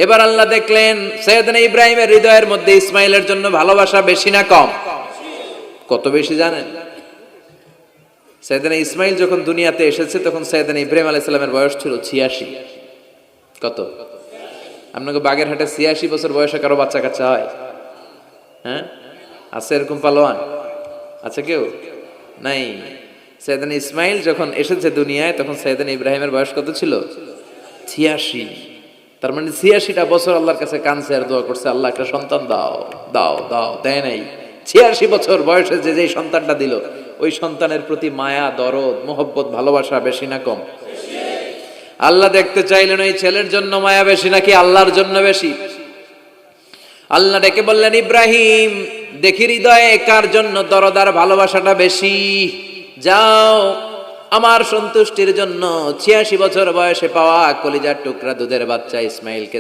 এবার আল্লাহ দেখলেন সৈয়দনা ইব্রাহিমের হৃদয়ের মধ্যে ইসমাইলের জন্য ভালোবাসা বেশি না কম? কত বেশি জানেন? সৈয়দনা ইসমাইল যখন দুনিয়াতে এসেছে তখন সৈয়দনা ইব্রাহিম আলাইহিস সালামের বয়স ছিল 86। কত? আপনাকে বাগেরহাটে 86 বছর বয়সে কারো বাচ্চা কাচ্চা হয়? হ্যাঁ, আছে এরকম পালোয়ান? আছে কেউ? নাই। সৈয়দনা ইসমাইল যখন এসেছে দুনিয়ায় তখন সৈয়দনা ইব্রাহিমের বয়স কত ছিল? 86। তার মানে 86টা বছর আল্লাহর কাছে কাঁদছে আর দোয়া করছে, আল্লাহ একটা সন্তান দাও দাও দাও, দেয় নাই। 86 বছর বয়সে যে সন্তানটা দিল, ওই সন্তানের প্রতি মায়া, দরদ, মোহব্বত, ভালোবাসা বেশি না কম? আল্লাহ দেখতে চাইলেন ওই ছেলের জন্য মায়া বেশি নাকি আল্লাহর জন্য বেশি। আল্লাহ ডেকে বললেন, ইব্রাহিম দেখি হৃদয়ে কার জন্য দরদ আর ভালোবাসাটা বেশি। যাও আমার সন্তুষ্টির জন্য 86 বছর বয়সে পাওয়া কলিজার টুকরা দুধের বাচ্চা ইসমাইলকে